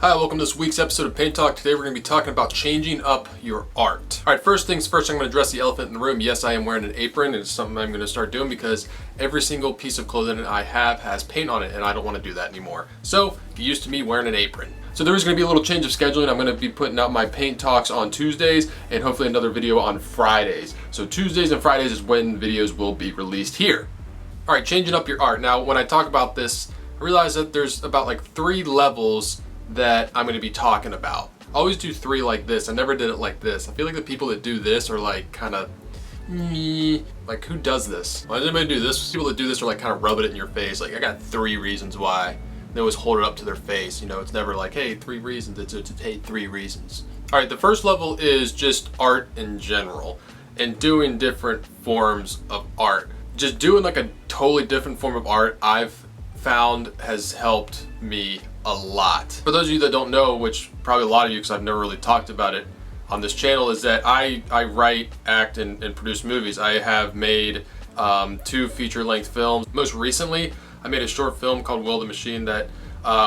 Hi, welcome to this week's episode of Paint Talk. Today we're going to be talking about changing up your art. Alright, first things first, I'm going to address the elephant in the room. Yes, I am wearing an apron. It's something I'm going to start doing because every single piece of clothing I have has paint on it and I don't want to do that anymore. So, get used to me wearing an apron. So there is going to be a little change of scheduling. I'm going to be putting out my paint talks on Tuesdays and hopefully another video on Fridays. So Tuesdays and Fridays is when videos will be released here. Alright, changing up your art. Now, when I talk about this, I realize that there's about like 3 levels that I'm going to be talking about. I always do 3 like this. I never did it like this. I feel like the people that do this are like kind of like, who does this? Why does anybody do this? People that do this are like kind of rubbing it in your face. Like, I got 3 reasons why. They always hold it up to their face. You know, it's never like, hey, 3 reasons. It's hey, 3 reasons. All right, the first level is just art in general and doing different forms of art. Just doing like a totally different form of art I've found has helped me a lot. For those of you that don't know, which probably a lot of you because I've never really talked about it on this channel, is that I write, act, and produce movies. I have made 2 feature-length films. Most recently, I made a short film called Will the Machine that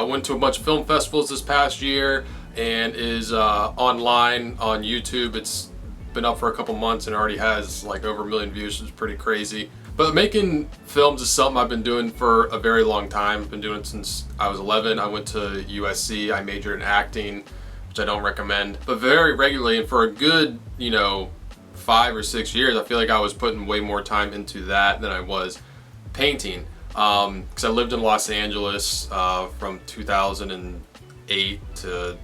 went to a bunch of film festivals this past year and is online on YouTube. It's been up for a couple months and already has like over 1 million views, which is pretty crazy. But making films is something I've been doing for a very long time. I've been doing it since I was 11. I went to USC. I majored in acting, which I don't recommend, but very regularly. And for a good, 5 or 6 years, I feel like I was putting way more time into that than I was painting. Because I lived in Los Angeles from 2008 to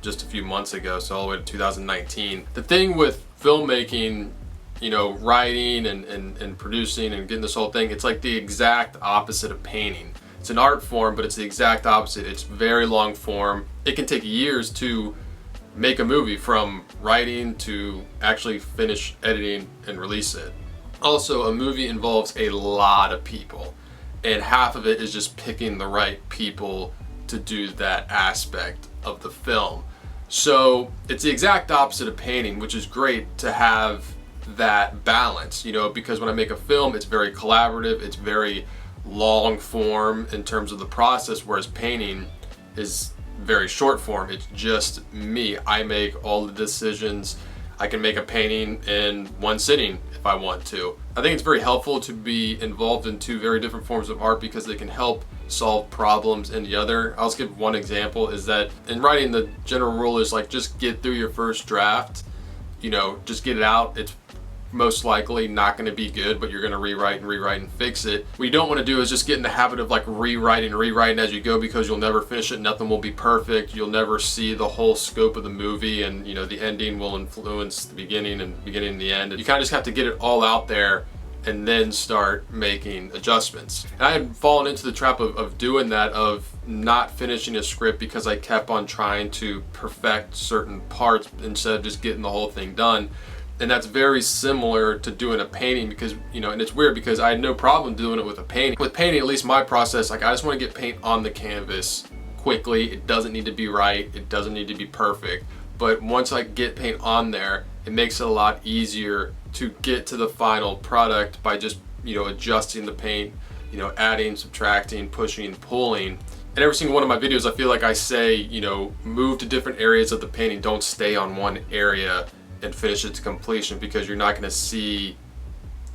just a few months ago, so all the way to 2019. The thing with filmmaking, writing and producing and getting this whole thing, it's like the exact opposite of painting. It's an art form, but it's the exact opposite. It's very long form. It can take years to make a movie, from writing to actually finish editing and release it. Also, a movie involves a lot of people, and half of it is just picking the right people to do that aspect of the film. So it's the exact opposite of painting, which is great to have that balance, because when I make a film, it's very collaborative, it's very long form in terms of the process, whereas painting is very short form. It's just me. I make all the decisions. I can make a painting in one sitting if I want to. I think it's very helpful to be involved in 2 very different forms of art because they can help solve problems in the other. I'll just give one example, is that in writing, the general rule is like, just get through your first draft, just get it out. It's most likely not going to be good, but you're going to rewrite and fix it. What you don't want to do is just get in the habit of like rewriting as you go, because you'll never finish it. Nothing will be perfect. You'll never see the whole scope of the movie, and the ending will influence the beginning and the end. And you kind of just have to get it all out there and then start making adjustments. And I had fallen into the trap of doing that, of not finishing a script because I kept on trying to perfect certain parts instead of just getting the whole thing done. And that's very similar to doing a painting, because, and it's weird because I had no problem doing it with a painting. With painting, at least my process, like, I just want to get paint on the canvas quickly. It doesn't need to be right. It doesn't need to be perfect. But once I get paint on there, it makes it a lot easier to get to the final product by just, adjusting the paint, adding, subtracting, pushing, pulling. And every single one of my videos, I feel like I say, move to different areas of the painting. Don't stay on one area and finish it to completion, because you're not going to see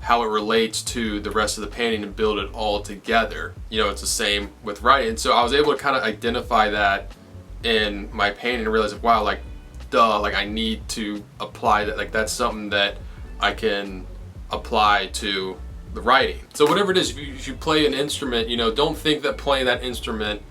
how it relates to the rest of the painting and build it all together. It's the same with writing. So I was able to kind of identify that in my painting and realize, wow, like, duh, like I need to apply that. Like, that's something that I can apply to the writing. So whatever it is, if you play an instrument, don't think that playing that instrument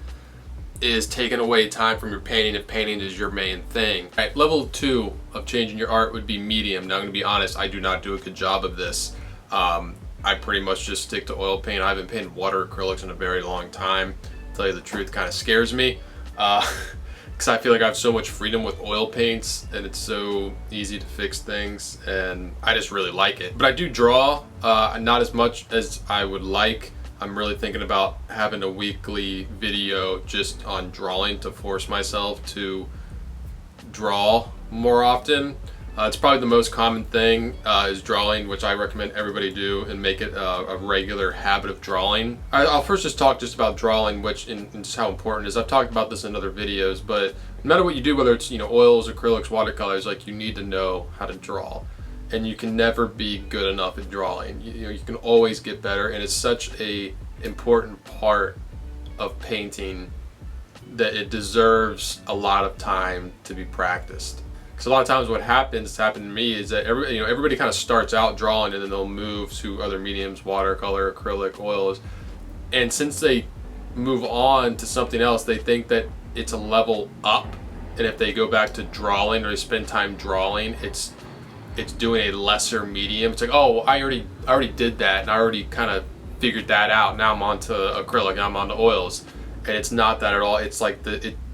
is taking away time from your painting if painting is your main thing. All right, level 2 of changing your art would be medium. Now, I'm gonna be honest, I do not do a good job of this. I pretty much just stick to oil paint. I haven't painted water acrylics in a very long time. To tell you the truth, kind of scares me, because I feel like I have so much freedom with oil paints and it's so easy to fix things, and I just really like it. But I do draw, not as much as I would like. I'm really thinking about having a weekly video just on drawing to force myself to draw more often. It's probably the most common thing is drawing, which I recommend everybody do and make it a regular habit of drawing. I'll first just talk about drawing, which and just how important it is. I've talked about this in other videos, but no matter what you do, whether it's oils, acrylics, watercolors, like you need to know how to draw, and you can never be good enough at drawing. You can always get better, and it's such a important part of painting that it deserves a lot of time to be practiced. Because a lot of times what happened to me is that everybody kind of starts out drawing and then they'll move to other mediums, watercolor, acrylic, oils, and since they move on to something else, they think that it's a level up, and if they go back to drawing or they spend time drawing, it's doing a lesser medium. It's like, oh, I already did that, and I already kind of figured that out. Now I'm on to acrylic, and I'm on to oils, and it's not that at all. It's like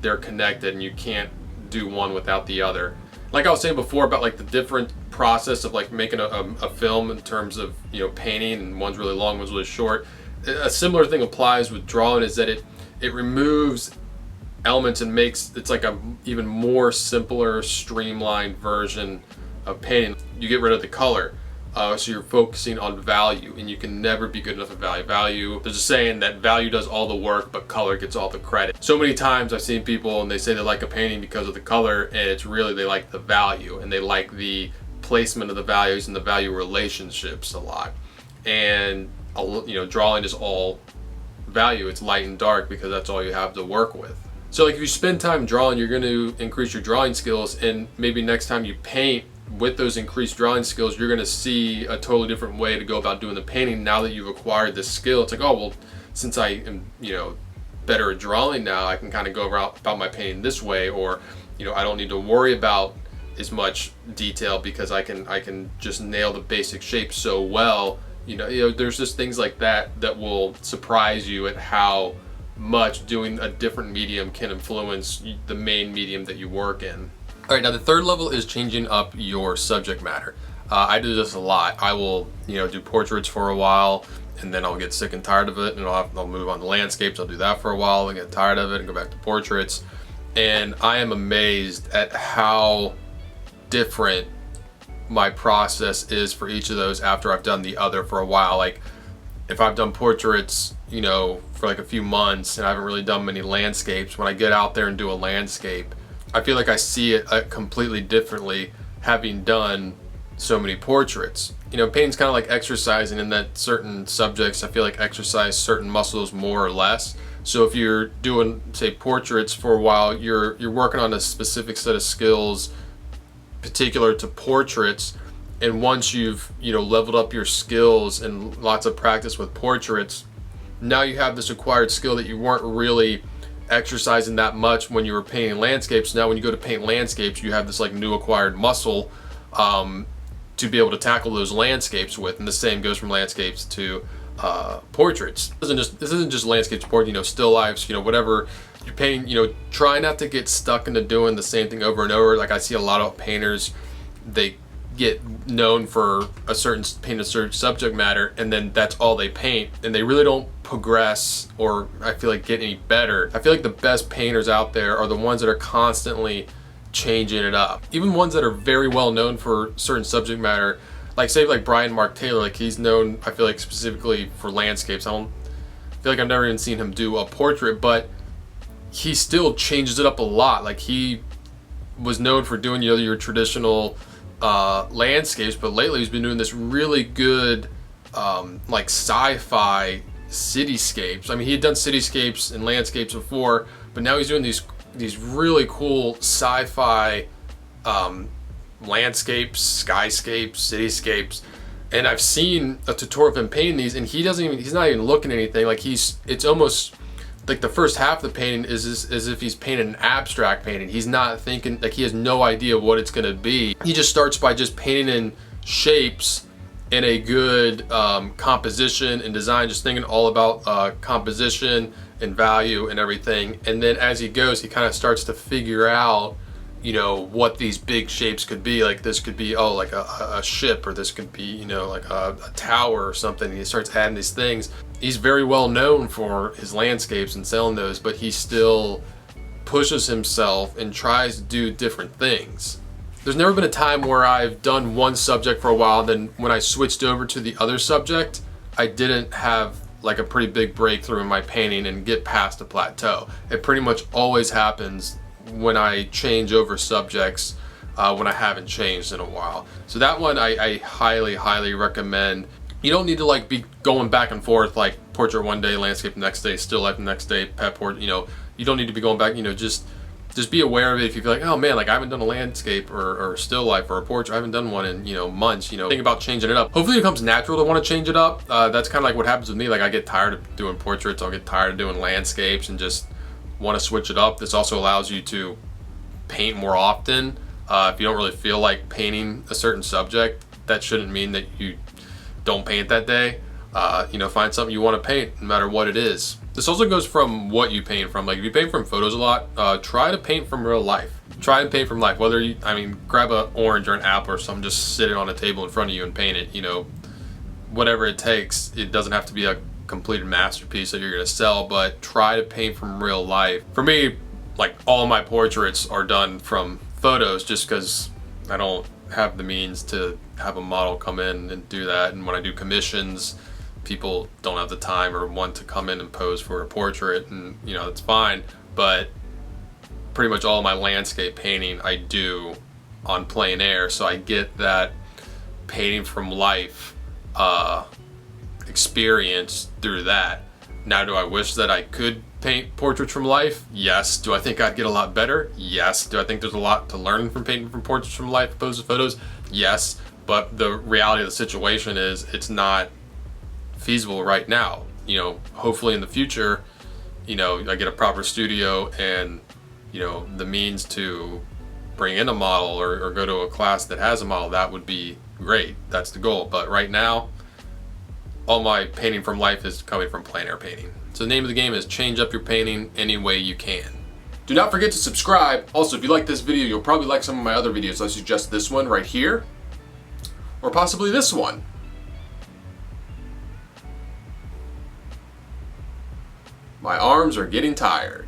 they're connected, and you can't do one without the other. Like I was saying before about like the different process of like making a film in terms of painting, and one's really long, one's really short. A similar thing applies with drawing, is that it removes elements and makes it's like a even more simpler, streamlined version of painting. You get rid of the color, so you're focusing on value, and you can never be good enough at value. There's a saying that value does all the work, but color gets all the credit. So many times I've seen people and they say they like a painting because of the color, and it's really they like the value, and they like the placement of the values and the value relationships a lot. And drawing is all value. It's light and dark because that's all you have to work with. So like if you spend time drawing, you're going to increase your drawing skills, and maybe next time you paint with those increased drawing skills, you're going to see a totally different way to go about doing the painting now that you've acquired this skill. It's like, oh, well, since I am better at drawing now, I can kind of go about my painting this way, or I don't need to worry about as much detail because I can just nail the basic shape so well. There's just things like that that will surprise you at how much doing a different medium can influence the main medium that you work in. All right, now the third level is changing up your subject matter. I do this a lot. I will, do portraits for a while, and then I'll get sick and tired of it, and I'll move on to landscapes. I'll do that for a while and get tired of it and go back to portraits. And I am amazed at how different my process is for each of those after I've done the other for a while. Like if I've done portraits, for like a few months, and I haven't really done many landscapes, when I get out there and do a landscape, I feel like I see it completely differently having done so many portraits. Painting's kind of like exercising in that certain subjects, I feel like exercise certain muscles more or less. So if you're doing, say, portraits for a while, you're working on a specific set of skills particular to portraits, and once you've leveled up your skills and lots of practice with portraits, now you have this acquired skill that you weren't really exercising that much when you were painting landscapes. Now when you go to paint landscapes, you have this like new acquired muscle to be able to tackle those landscapes with, and the same goes from landscapes to portraits. This isn't just landscapes, portraits, still lifes, whatever you're painting. Try not to get stuck into doing the same thing over and over. Like I see a lot of painters, they get known for paint a certain subject matter, and then that's all they paint, and they really don't progress or I feel like get any better. I feel like the best painters out there are the ones that are constantly changing it up. Even ones that are very well known for certain subject matter, like say like Brian Mark Taylor, like he's known, I feel like, specifically for landscapes. I don't feel like I've never even seen him do a portrait, but he still changes it up a lot. Like he was known for doing your traditional landscapes, but lately he's been doing this really good like sci-fi cityscapes. I mean, he had done cityscapes and landscapes before, but now he's doing these really cool sci-fi landscapes, skyscapes, cityscapes. And I've seen a tutorial of him painting these, and he's not even looking at anything. Like it's almost like the first half of the painting is as if he's painting an abstract painting. He's not thinking, like he has no idea what it's gonna be. He just starts by just painting in shapes in a good composition and design, just thinking all about composition and value and everything. And then as he goes, he kind of starts to figure out, what these big shapes could be. Like this could be, like a ship, or this could be, like a tower or something. And he starts adding these things. He's very well known for his landscapes and selling those, but he still pushes himself and tries to do different things. There's never been a time where I've done one subject for a while, then when I switched over to the other subject, I didn't have like a pretty big breakthrough in my painting and get past a plateau. It pretty much always happens when I change over subjects when I haven't changed in a while. So that one I highly recommend. You don't need to like be going back and forth like portrait one day, landscape the next day, still life the next day, pet portrait, you know, you don't need to be going back, you know, just be aware of it. If you feel like, oh man, like I haven't done a landscape or still life or a portrait, I haven't done one in, you know, months, you know, think about changing it up. Hopefully it comes natural to want to change it up. That's kind of like what happens with me. Like I get tired of doing portraits, I'll get tired of doing landscapes and just want to switch it up. This also allows you to paint more often. If you don't really feel like painting a certain subject, that shouldn't mean that you don't paint that day. You know, find something you want to paint no matter what it is. This also goes from what you paint from. Like if you paint from photos a lot, try to paint from real life. Try and paint from life. Whether you, I mean, grab an orange or an apple or something, just sit it on a table in front of you and paint it. You know, whatever it takes. It doesn't have to be a completed masterpiece that you're gonna sell, but try to paint from real life. For me, like all my portraits are done from photos just because I don't have the means to have a model come in and do that. And when I do commissions, people don't have the time or want to come in and pose for a portrait, and you know, it's fine. But pretty much all of my landscape painting I do on plein air, so I get that painting from life experience through that. Now, do I wish that I could paint portraits from life? Yes. Do I think I'd get a lot better? Yes. Do I think there's a lot to learn from painting from portraits from life opposed to photos? Yes. But the reality of the situation is it's not feasible right now. You know, hopefully in the future, you know, I get a proper studio and, you know, the means to bring in a model or go to a class that has a model. That would be great. That's the goal. But right now, all my painting from life is coming from plein air painting. So the name of the game is change up your painting any way you can. Do not forget to subscribe. Also, if you like this video, you'll probably like some of my other videos. I suggest this one right here, or possibly this one. My arms are getting tired.